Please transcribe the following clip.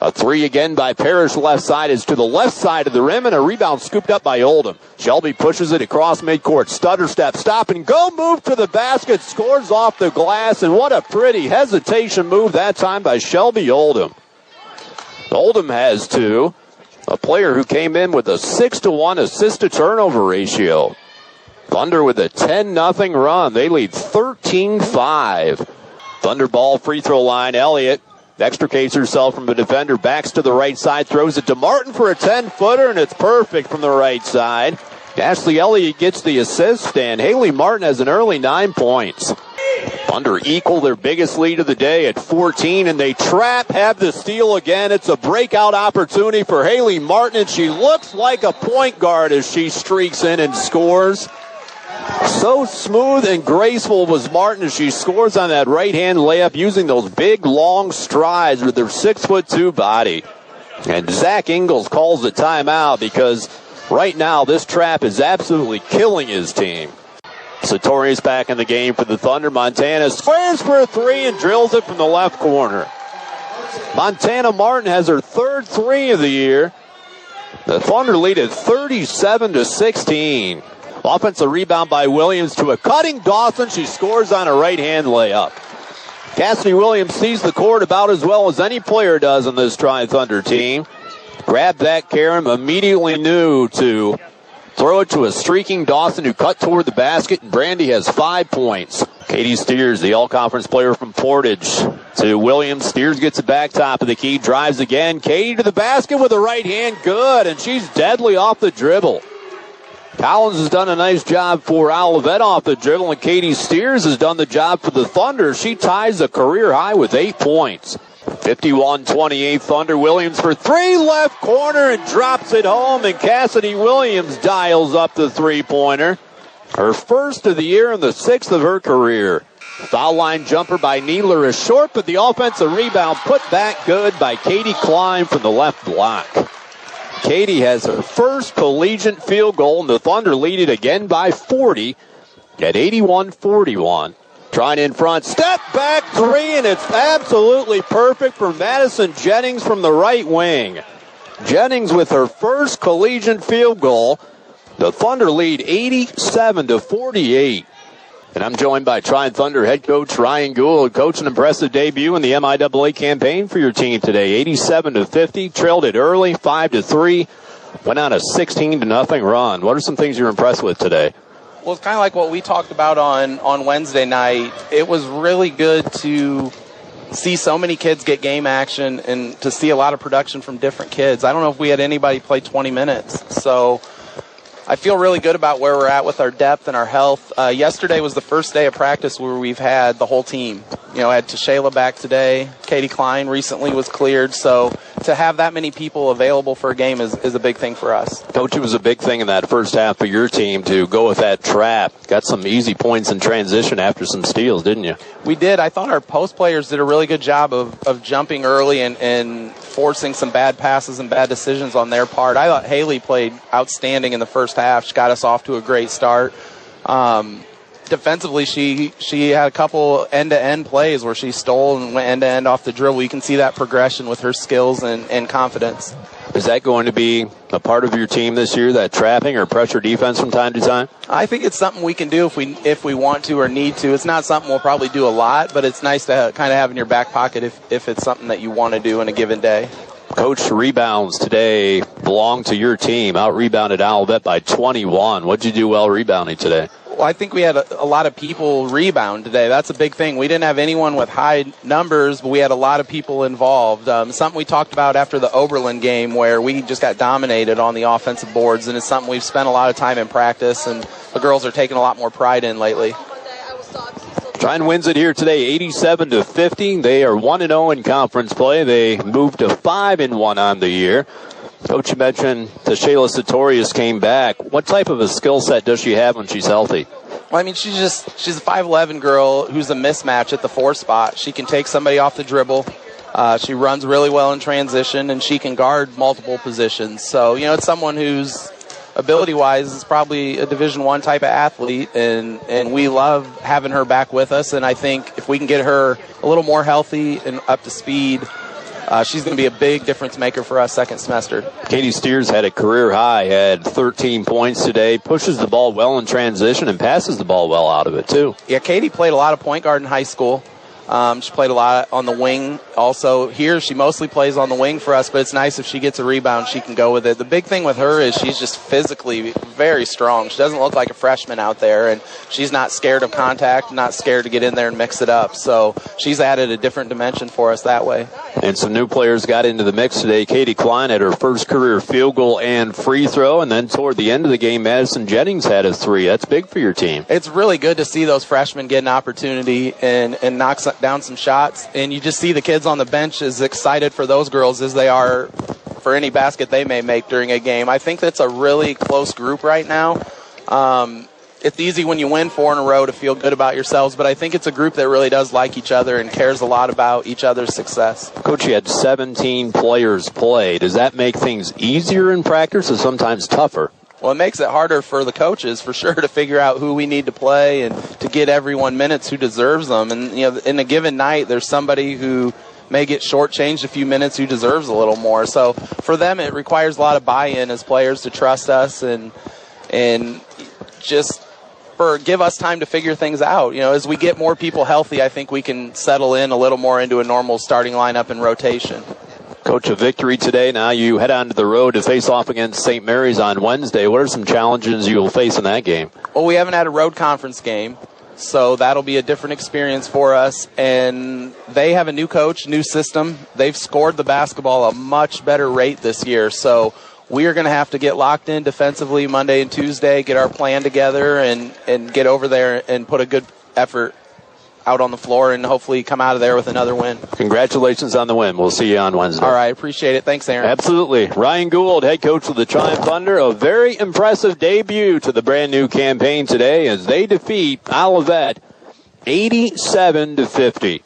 A three again by Parrish, left side is to the left side of the rim, and a rebound scooped up by Oldham. Shelby pushes it across midcourt. Stutter step, stop and go, move to the basket, scores off the glass, and what a pretty hesitation move that time by Shelby Oldham. Oldham has two. A player who came in with a 6-to-1 assist-to-turnover ratio. Thunder with a 10-0 run. They lead 13-5. Thunder ball free throw line. Elliott extricates herself from the defender, backs to the right side, throws it to Martin for a 10-footer, and it's perfect from the right side. Ashley Elliott gets the assist, and Haley Martin has an early 9 points. Thunder equal their biggest lead of the day at 14, and they have the steal again. It's a breakout opportunity for Haley Martin, and she looks like a point guard as she streaks in and scores. So smooth and graceful was Martin as she scores on that right-hand layup using those big, long strides with her 6'2" body. And Zach Ingles calls the timeout because right now this trap is absolutely killing his team. Satorius back in the game for the Thunder. Montana squares for a three and drills it from the left corner. Montana Martin has her third three of the year. The Thunder lead at 37-16. Offensive rebound by Williams to a cutting Dawson. She scores on a right-hand layup. Cassidy Williams sees the court about as well as any player does on this Trine Thunder team. Grabbed that Karam, immediately knew to throw it to a streaking Dawson who cut toward the basket, and Brandy has 5 points. Katie Steers, the all-conference player from Portage, to Williams. Steers gets it back top of the key, drives again. Katie to the basket with a right hand, good, and she's deadly off the dribble. Collins has done a nice job for Olivet off the dribble, and Katie Steers has done the job for the Thunder. She ties a career high with 8 points. 51-28 Thunder. Williams for three, left corner, and drops it home, and Cassidy Williams dials up the three-pointer. Her first of the year and the 6th of her career. Foul line jumper by Needler is short, but the offensive rebound put back good by Katie Klein from the left block. Katie has her first collegiate field goal, and the Thunder lead it again by 40 at 81-41. Trine in front, step back three, and it's absolutely perfect for Madison Jennings from the right wing. Jennings with her first collegiate field goal. The Thunder lead 87-48. And I'm joined by Trine Thunder head coach Ryan Gould. Coach, an impressive debut in the MIAA campaign for your team today. 87-50, trailed it early, 5-3, went on a 16-0 run. What are some things you're impressed with today? Well, it's kind of like what we talked about on Wednesday night. It was really good to see so many kids get game action and to see a lot of production from different kids. I don't know if we had anybody play 20 minutes. So I feel really good about where we're at with our depth and our health. Yesterday was the first day of practice where we've had the whole team. You know, I had Tashayla back today. Katie Klein recently was cleared. So to have that many people available for a game is a big thing for us. Coach, it was a big thing in that first half for your team to go with that trap. Got some easy points in transition after some steals, didn't you? We did. I thought our post players did a really good job of jumping early and forcing some bad passes and bad decisions on their part. I thought Haley played outstanding in the first half. She got us off to a great start. Defensively, she had a couple end-to-end plays where she stole and went end-to-end off the dribble. You can see that progression with her skills and confidence. Is that going to be a part of your team this year, that trapping or pressure defense from time to time? I think it's something we can do if we want to or need to. It's not something we'll probably do a lot, but it's nice to kind of have in your back pocket if it's something that you want to do in a given day. Coach, rebounds today belong to your team. Out-rebounded Olivet by 21. What'd you do well rebounding today? Well, I think we had a lot of people rebound today. That's a big thing. We didn't have anyone with high numbers, but we had a lot of people involved. Something we talked about after the Oberlin game where we just got dominated on the offensive boards, and it's something we've spent a lot of time in practice, and the girls are taking a lot more pride in lately. Trine wins it here today, 87-50. They are 1-0 in conference play. They moved to 5-1 on the year. Coach, you mentioned Tashayla Satorius came back. What type of a skill set does she have when she's healthy? Well, I mean, she's a 5'11" girl who's a mismatch at the 4 spot. She can take somebody off the dribble. She runs really well in transition, and she can guard multiple positions. So, you know, it's someone who's ability-wise is probably a Division I type of athlete, and we love having her back with us. And I think if we can get her a little more healthy and up to speed, she's going to be a big difference maker for us second semester. Katie Steers had a career high, had 13 points today, pushes the ball well in transition and passes the ball well out of it, too. Yeah, Katie played a lot of point guard in high school. She played a lot on the wing. Also, here she mostly plays on the wing for us, but it's nice if she gets a rebound, she can go with it. The big thing with her is she's just physically very strong. She doesn't look like a freshman out there, and she's not scared of contact, not scared to get in there and mix it up. So she's added a different dimension for us that way. And some new players got into the mix today. Katie Klein had her first career field goal and free throw, and then toward the end of the game, Madison Jennings had a 3. That's big for your team. It's really good to see those freshmen get an opportunity and knock down some shots, and you just see the kids on the bench as excited for those girls as they are for any basket they may make during a game. I think that's a really close group right now. It's easy when you win 4 in a row to feel good about yourselves, but I think it's a group that really does like each other and cares a lot about each other's success. Coach, you had 17 players play. Does that make things easier in practice or sometimes tougher? Well, it makes it harder for the coaches, for sure, to figure out who we need to play and to get everyone minutes who deserves them. And, you know, in a given night, there's somebody who may get shortchanged a few minutes who deserves a little more. So for them, it requires a lot of buy-in as players to trust us and just give us time to figure things out. You know, as we get more people healthy, I think we can settle in a little more into a normal starting lineup and rotation. Coach, a victory today. Now you head on to the road to face off against St. Mary's on Wednesday. What are some challenges you will face in that game? Well, we haven't had a road conference game, so that'll be a different experience for us. And they have a new coach, new system. They've scored the basketball a much better rate this year. So we are going to have to get locked in defensively Monday and Tuesday, get our plan together, and get over there and put a good effort out on the floor and hopefully come out of there with another win. Congratulations on the win. We'll see you on Wednesday. All right, appreciate it. Thanks, Aaron. Absolutely. Ryan Gould, head coach of the Trine Thunder, a very impressive debut to the brand new campaign today as they defeat Olivet 87-50.